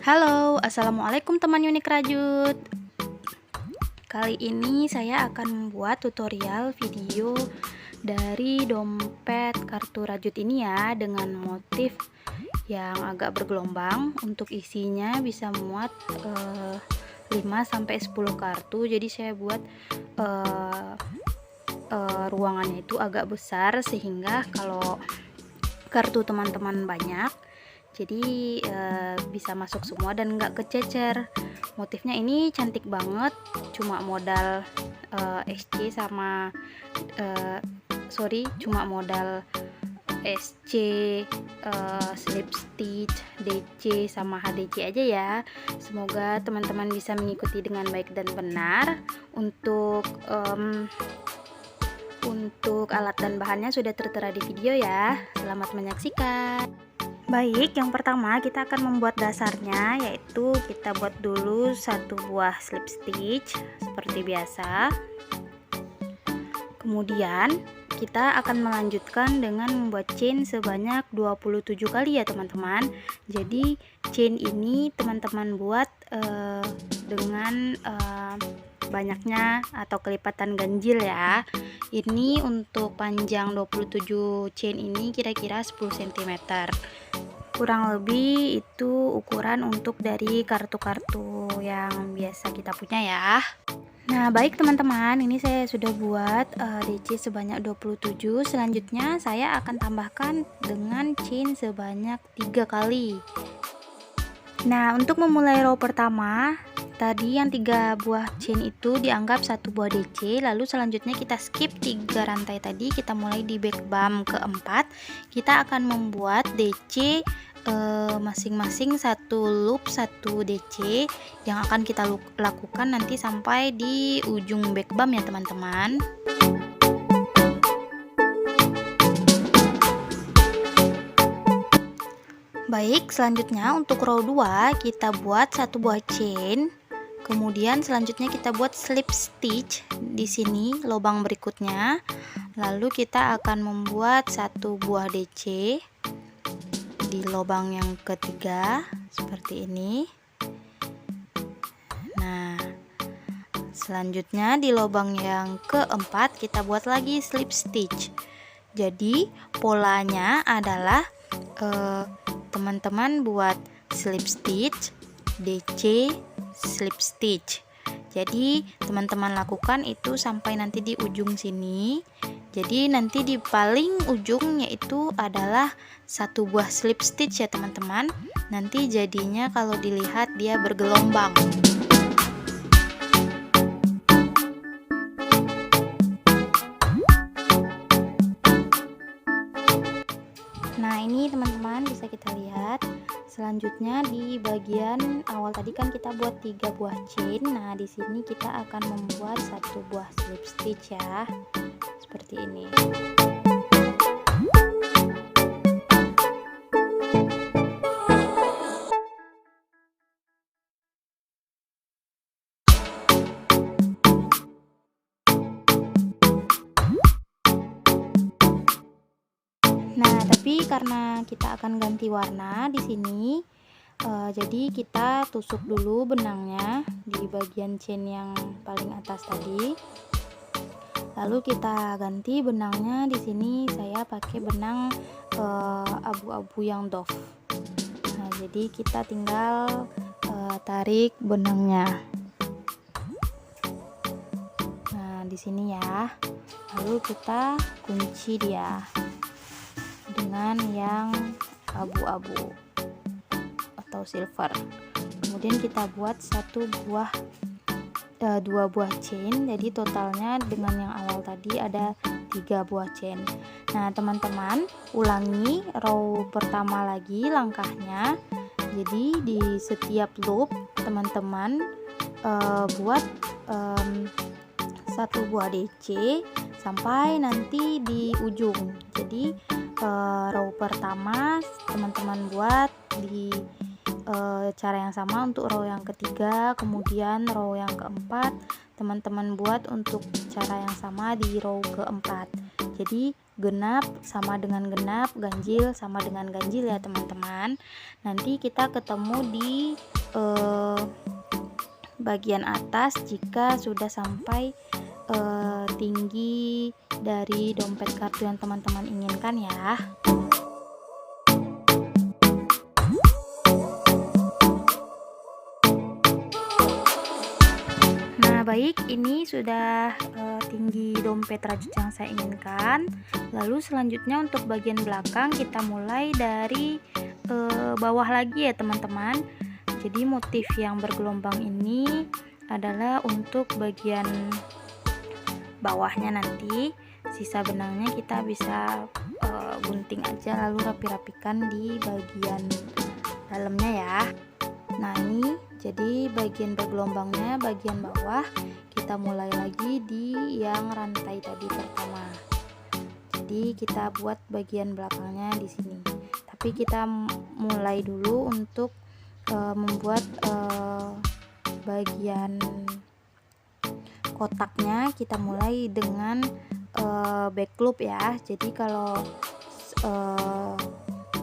Halo, assalamualaikum teman unik rajut. Kali ini saya akan membuat tutorial video dari dompet kartu rajut ini ya, dengan motif yang agak bergelombang. Untuk isinya bisa muat 5-10 kartu. Jadi saya buat ruangannya itu agak besar, sehingga kalau kartu teman-teman banyak, jadi bisa masuk semua dan nggak kececer. Motifnya ini cantik banget, cuma modal SC sama cuma modal SC, slip stitch, DC sama HDC aja ya. Semoga teman-teman bisa mengikuti dengan baik dan benar. Untuk alat dan bahannya sudah tertera di video ya. Selamat menyaksikan. Baik, yang pertama kita akan membuat dasarnya, yaitu kita buat dulu satu buah slip stitch seperti biasa. Kemudian kita akan melanjutkan dengan membuat chain sebanyak 27 kali ya teman-teman. Jadi chain ini teman-teman buat dengan banyaknya atau kelipatan ganjil ya. Ini untuk panjang 27 chain ini kira-kira 10 cm. Kurang lebih itu ukuran untuk dari kartu-kartu yang biasa kita punya ya. Nah, baik teman-teman, ini saya sudah buat DC sebanyak 27. Selanjutnya saya akan tambahkan dengan chain sebanyak 3 kali. Nah, untuk memulai row pertama, tadi yang 3 buah chain itu dianggap satu buah DC. Lalu selanjutnya kita skip 3 rantai tadi, kita mulai di back bump keempat. Kita akan membuat DC masing-masing satu loop 1 DC yang akan kita lakukan nanti sampai di ujung back bump ya teman-teman. Baik, selanjutnya untuk row 2 kita buat satu buah chain. Kemudian selanjutnya kita buat slip stitch di sini lubang berikutnya. Lalu kita akan membuat satu buah DC di lubang yang ketiga seperti ini. Nah, selanjutnya di lubang yang keempat kita buat lagi slip stitch. Jadi polanya adalah teman-teman buat slip stitch, DC, slip stitch. Jadi teman-teman lakukan itu sampai nanti di ujung sini. Jadi nanti di paling ujung yaitu adalah satu buah slip stitch ya teman-teman. Nanti jadinya kalau dilihat dia bergelombang. Nah, ini teman-teman bisa kita lihat. Selanjutnya di bagian awal tadi kan kita buat 3 buah chain. Nah, di sini kita akan membuat satu buah slip stitch ya. Seperti ini. Nah, tapi karena kita akan ganti warna di sini, jadi kita tusuk dulu benangnya di bagian chain yang paling atas tadi. Lalu kita ganti benangnya. Di sini saya pakai benang abu-abu yang doff. Nah, jadi kita tinggal tarik benangnya. Nah, di sini ya. Lalu kita kunci dia dengan yang abu-abu atau silver. Kemudian kita buat dua buah chain. Jadi totalnya dengan yang awal tadi ada 3 buah chain. Nah teman-teman, ulangi row pertama lagi langkahnya. Jadi di setiap loop teman-teman buat satu buah DC sampai nanti di ujung. Jadi row pertama teman-teman buat di cara yang sama untuk row yang ketiga, kemudian row yang keempat teman-teman buat untuk cara yang sama di row keempat. Jadi genap sama dengan genap, ganjil sama dengan ganjil ya teman-teman. Nanti kita ketemu di bagian atas jika sudah sampai tinggi dari dompet kartu yang teman-teman inginkan ya. Nah baik, ini sudah tinggi dompet rajut yang saya inginkan. Lalu selanjutnya untuk bagian belakang kita mulai dari bawah lagi ya teman-teman. Jadi motif yang bergelombang ini adalah untuk bagian bawahnya, nanti sisa benangnya kita bisa gunting aja lalu rapi-rapikan di bagian dalamnya ya. Nah ini jadi bagian bergelombangnya bagian bawah, kita mulai lagi di yang rantai tadi pertama. Jadi kita buat bagian belakangnya di sini, tapi kita mulai dulu untuk membuat bagian kotaknya. Kita mulai dengan back loop ya. Jadi kalau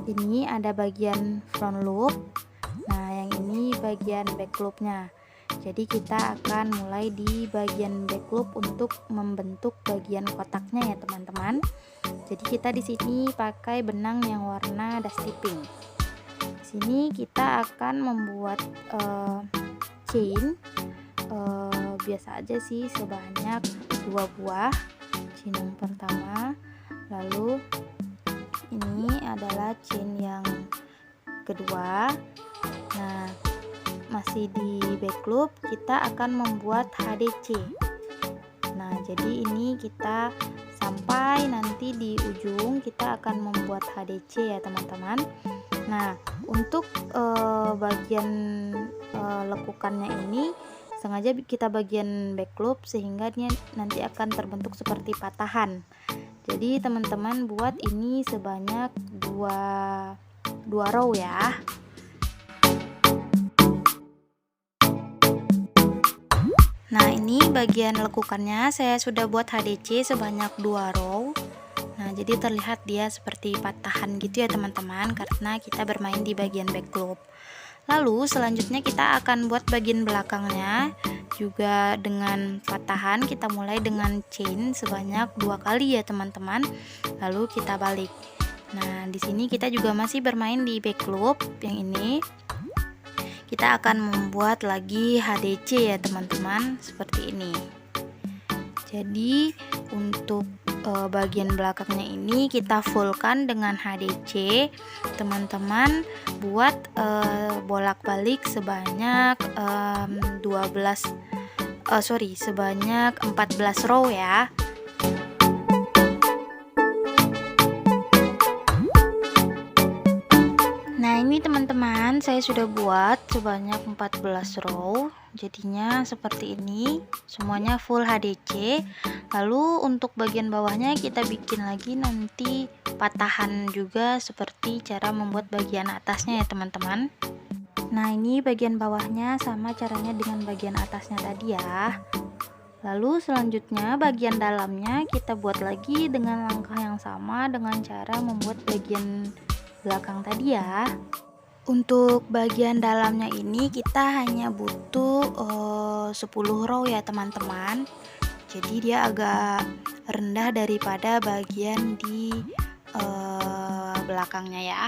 ini ada bagian front loop, nah yang ini bagian back loopnya. Jadi kita akan mulai di bagian back loop untuk membentuk bagian kotaknya ya teman-teman. Jadi kita di sini pakai benang yang warna dusty pink. Di sini kita akan membuat chain biasa aja sih, sebanyak 2 buah chain yang pertama. Lalu ini adalah chain yang kedua. Nah masih di back loop kita akan membuat HDC. Nah jadi ini kita sampai nanti di ujung kita akan membuat HDC ya teman-teman. Nah untuk bagian lekukannya ini sengaja kita bagian back loop sehingga dia nanti akan terbentuk seperti patahan. Jadi teman-teman buat ini sebanyak 2 row ya. Nah ini bagian lekukannya saya sudah buat HDC sebanyak 2 row. Nah jadi terlihat dia seperti patahan gitu ya teman-teman, karena kita bermain di bagian back loop. Lalu selanjutnya kita akan buat bagian belakangnya juga dengan patahan. Kita mulai dengan chain sebanyak 2 kali ya teman-teman, lalu kita balik. Nah di sini kita juga masih bermain di back loop yang ini. Kita akan membuat lagi HDC ya teman-teman, seperti ini. Jadi untuk bagian belakangnya ini kita fullkan dengan HDC. Teman-teman buat bolak-balik sebanyak sebanyak 14 row ya. Nah ini teman-teman saya sudah buat sebanyak 14 row, jadinya seperti ini, semuanya full HDC. Lalu untuk bagian bawahnya kita bikin lagi nanti patahan juga seperti cara membuat bagian atasnya ya teman-teman. Nah ini bagian bawahnya sama caranya dengan bagian atasnya tadi ya. Lalu selanjutnya bagian dalamnya kita buat lagi dengan langkah yang sama dengan cara membuat bagian belakang tadi ya. Untuk bagian dalamnya ini kita hanya butuh 10 row ya teman-teman. Jadi dia agak rendah daripada bagian di belakangnya ya.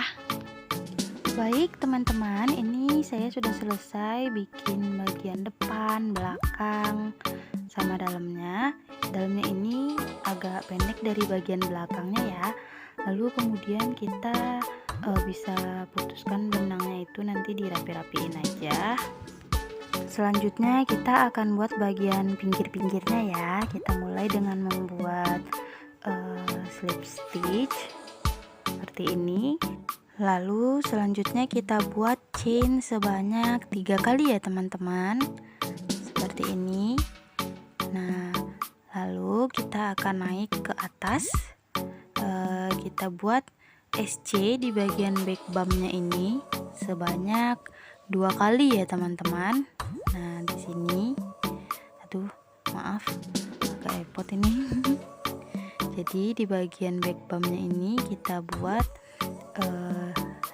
Baik teman-teman, ini saya sudah selesai bikin bagian depan, belakang, sama dalamnya. Dalamnya ini agak pendek dari bagian belakangnya ya. Lalu kemudian kita bisa putuskan benangnya itu nanti dirapi-rapiin aja. Selanjutnya kita akan buat bagian pinggir-pinggirnya ya. Kita mulai dengan membuat slip stitch seperti ini. Lalu selanjutnya kita buat chain sebanyak 3 kali ya teman-teman, seperti ini. Nah lalu kita akan naik ke atas. Kita buat SC di bagian back bumpnya ini sebanyak 2 kali ya teman-teman. Nah di sini, aduh maaf agak repot ini. Jadi di bagian back bumpnya ini kita buat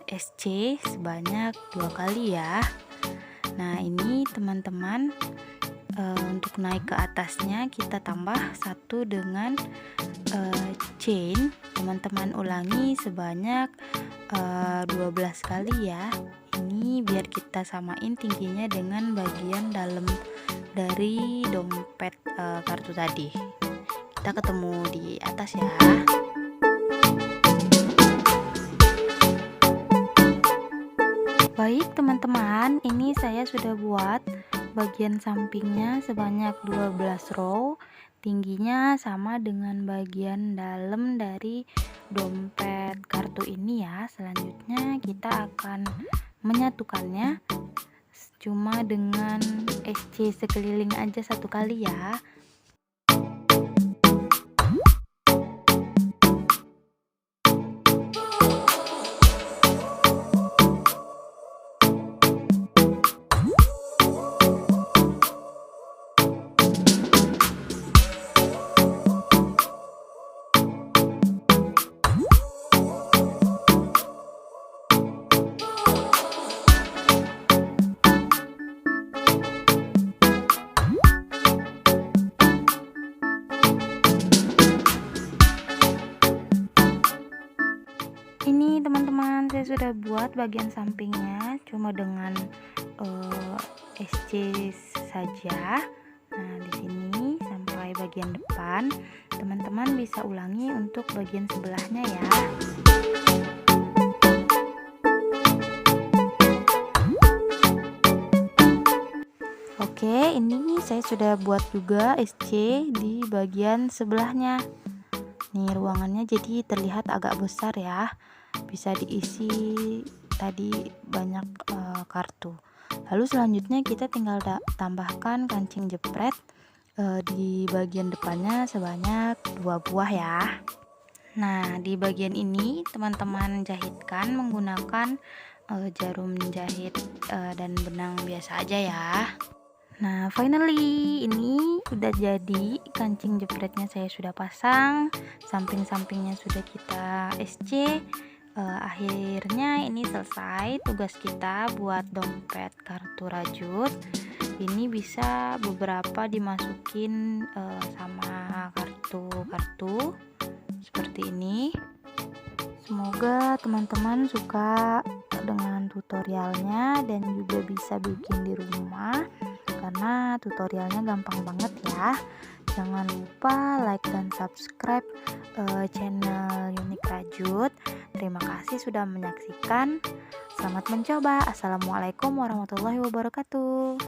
SC sebanyak 2 kali ya. Nah, ini teman-teman, untuk naik ke atasnya kita tambah satu dengan chain. Teman-teman ulangi sebanyak 12 kali ya. Ini biar kita samain tingginya dengan bagian dalam dari dompet kartu tadi. Kita ketemu di atas ya. Baik teman-teman, ini saya sudah buat bagian sampingnya sebanyak 12 row, tingginya sama dengan bagian dalam dari dompet kartu ini ya. Selanjutnya kita akan menyatukannya cuma dengan SC sekeliling aja satu kali ya. Ini teman-teman, saya sudah buat bagian sampingnya cuma dengan SC saja. Nah, di sini sampai bagian depan. Teman-teman bisa ulangi untuk bagian sebelahnya ya. Oke, ini saya sudah buat juga SC di bagian sebelahnya. Nih, ruangannya jadi terlihat agak besar ya. Bisa diisi tadi banyak kartu. Lalu selanjutnya kita tinggal tambahkan kancing jepret di bagian depannya sebanyak 2 buah ya. Nah, di bagian ini teman-teman jahitkan menggunakan jarum jahit dan benang biasa aja ya. Nah, finally ini udah jadi, kancing jepretnya saya sudah pasang, samping-sampingnya sudah kita SC. Akhirnya ini selesai tugas kita buat dompet kartu rajut. Ini bisa beberapa dimasukin sama kartu-kartu seperti ini. Semoga teman-teman suka dengan tutorialnya dan juga bisa bikin di rumah, karena tutorialnya gampang banget ya. Jangan lupa like dan subscribe channel Unik Rajut. Terima kasih sudah menyaksikan. Selamat mencoba. Assalamualaikum warahmatullahi wabarakatuh.